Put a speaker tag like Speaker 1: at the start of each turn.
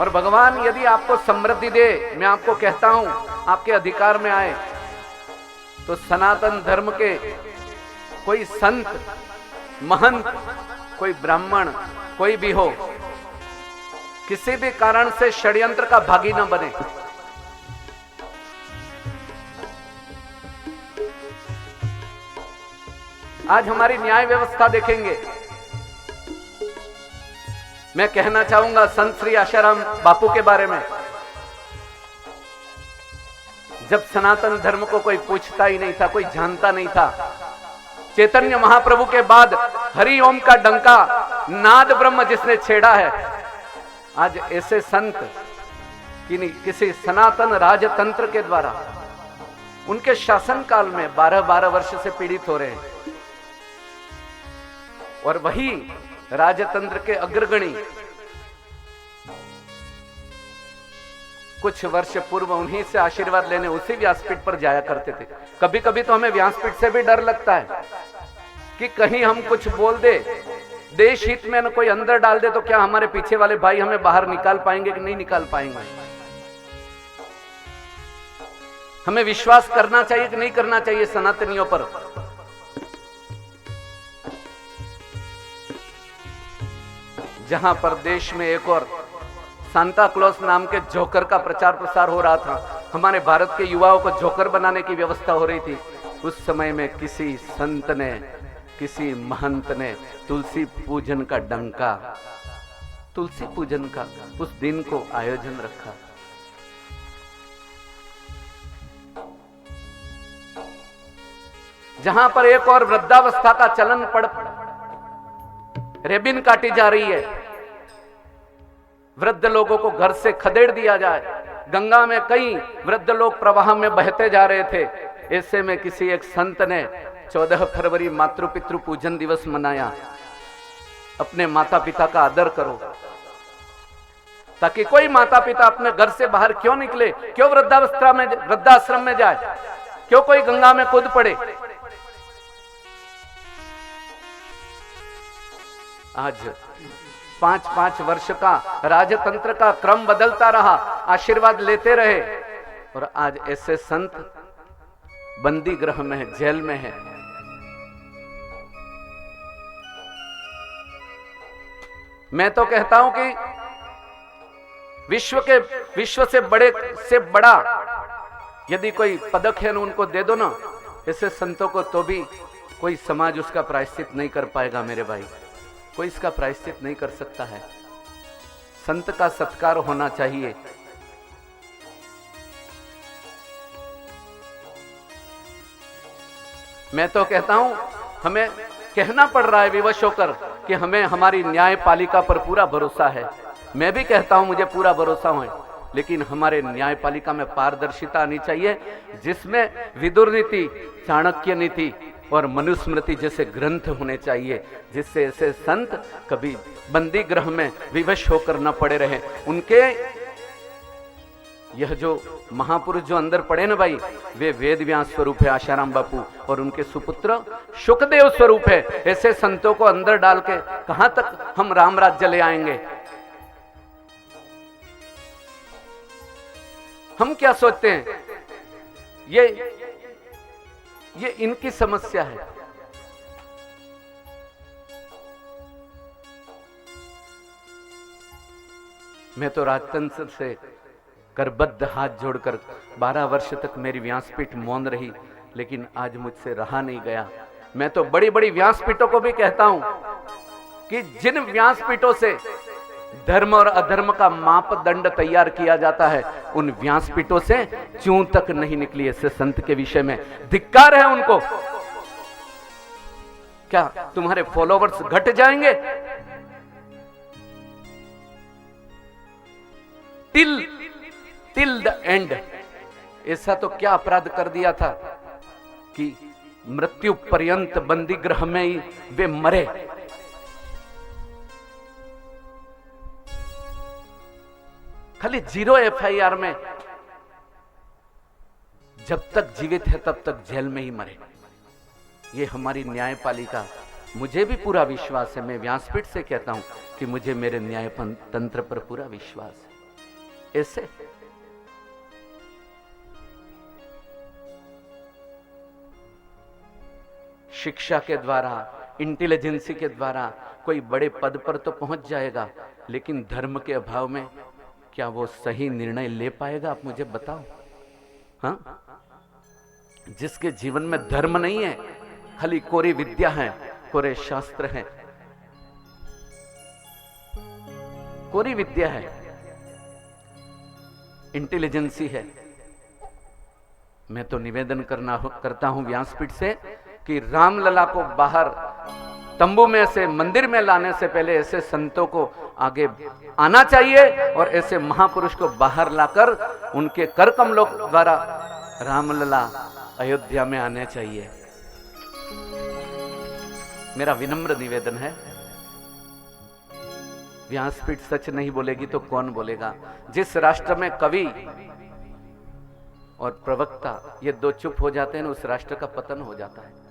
Speaker 1: और भगवान यदि आपको समृद्धि दे, मैं आपको कहता हूं आपके अधिकार में आए, तो सनातन धर्म के कोई संत, महंत, कोई ब्राह्मण, कोई भी हो, किसी भी कारण से षड्यंत्र का भागी न बने। आज हमारी न्याय व्यवस्था देखेंगे। मैं कहना चाहूंगा संत श्री आशाराम बापू के बारे में। जब सनातन धर्म को कोई पूछता ही नहीं था, कोई जानता नहीं था, चैतन्य महाप्रभु के बाद हरि ओम का डंका नाद ब्रह्म जिसने छेड़ा है, आज ऐसे संत किसी सनातन राजतंत्र के द्वारा उनके शासन काल में 12-12 वर्ष से पीड़ित हो रहे हैं। और वही राजतंत्र के अग्रगणी कुछ वर्ष पूर्व उन्हीं से आशीर्वाद लेने उसी व्यासपीठ पर जाया करते थे। कभी कभी तो हमें व्यासपीठ से भी डर लगता है कि कहीं हम कुछ बोल दे, देश हित में न कोई अंदर डाल दे, तो क्या हमारे पीछे वाले भाई हमें बाहर निकाल पाएंगे कि नहीं निकाल पाएंगे। हमें विश्वास करना चाहिए कि नहीं करना चाहिए सनातनियों पर। जहां पर देश में एक और सांता क्लॉज नाम के जोकर का प्रचार प्रसार हो रहा था, हमारे भारत के युवाओं को जोकर बनाने की व्यवस्था हो रही थी, उस समय में किसी संत ने, किसी महंत ने तुलसी पूजन का डंका, तुलसी पूजन का उस दिन को आयोजन रखा। जहां पर एक और वृद्धावस्था का चलन पड़, रेबिन काटी जा रही है, वृद्ध लोगों को घर से खदेड़ दिया जाए, गंगा में कई वृद्ध लोग प्रवाह में बहते जा रहे थे। ऐसे में किसी एक संत ने 14 फरवरी मातृ पितृ पूजन दिवस मनाया। अपने माता पिता का आदर करो, ताकि कोई माता पिता अपने घर से बाहर क्यों निकले, क्यों वृद्धाश्रम में जाए, क्यों कोई गंगा में कूद पड़े। आज 5-5 वर्ष का राजतंत्र का क्रम बदलता रहा, आशीर्वाद लेते रहे, और आज ऐसे संत बंदी गृह में है, जेल में है। मैं तो कहता हूं कि विश्व से बड़ा यदि कोई पदक है ना, उनको दे दो ना ऐसे संतों को, तो भी कोई समाज उसका प्रायश्चित नहीं कर पाएगा मेरे भाई, कोई इसका प्रायश्चित नहीं कर सकता है। संत का सत्कार होना चाहिए। मैं तो कहता हूं हमें कहना पड़ रहा है विवश होकर कि हमें हमारी न्यायपालिका पर पूरा भरोसा है। मैं भी कहता हूं मुझे पूरा भरोसा हो, लेकिन हमारे न्यायपालिका में पारदर्शिता आनी चाहिए, जिसमें विदुर नीति, चाणक्य नीति और मनुस्मृति जैसे ग्रंथ होने चाहिए, जिससे ऐसे संत कभी बंदी गृह में विवश होकर न पड़े रहे। उनके यह जो महापुरुष जो अंदर पड़े ना भाई, वे वेद व्यास स्वरूप है आशाराम बापू, और उनके सुपुत्र शुकदेव स्वरूप है। ऐसे संतों को अंदर डाल के कहां तक हम राम राज्य ले आएंगे। हम क्या सोचते हैं, ये इनकी समस्या है। मैं तो राजतंत्र से करबद्ध हाथ जोड़कर 12 वर्ष तक मेरी व्यासपीठ मौन रही, लेकिन आज मुझसे रहा नहीं गया। मैं तो बड़ी बड़ी व्यासपीठों को भी कहता हूं कि जिन व्यासपीठों से धर्म और अधर्म का मापदंड तैयार किया जाता है, उन व्यासपीठों से चूं तक नहीं निकली। ऐसे संत के विषय में धिक्कार है उनको। क्या तुम्हारे फॉलोवर्स घट जाएंगे? Till the end. ऐसा तो क्या अपराध कर दिया था कि मृत्यु पर्यंत बंदी गृह में ही वे मरे। खाली 0 FIR में, जब तक जीवित है तब तक जेल में ही मरे। ये हमारी न्यायपालिका, मुझे भी पूरा विश्वास है। मैं व्यासपीठ से कहता हूं कि मुझे मेरे न्याय तंत्र पर पूरा विश्वास है। ऐसे शिक्षा के द्वारा, इंटेलिजेंसी के द्वारा कोई बड़े पद पर तो पहुंच जाएगा, लेकिन धर्म के अभाव में क्या वो सही निर्णय ले पाएगा? आप मुझे बताओ। हाँ, जिसके जीवन में धर्म नहीं है, खाली कोरी विद्या है, कोरे शास्त्र है, कोरी विद्या है, इंटेलिजेंसी है, मैं तो निवेदन करता हूं व्यासपीठ से कि रामलला को बाहर तंबू में से मंदिर में लाने से पहले ऐसे संतों को आगे आना चाहिए और ऐसे महापुरुष को बाहर लाकर उनके कर कमलों द्वारा रामलला अयोध्या में आने चाहिए। मेरा विनम्र निवेदन है। व्यासपीठ सच नहीं बोलेगी तो कौन बोलेगा? जिस राष्ट्र में कवि और प्रवक्ता ये दो चुप हो जाते हैं, उस राष्ट्र का पतन हो जाता है।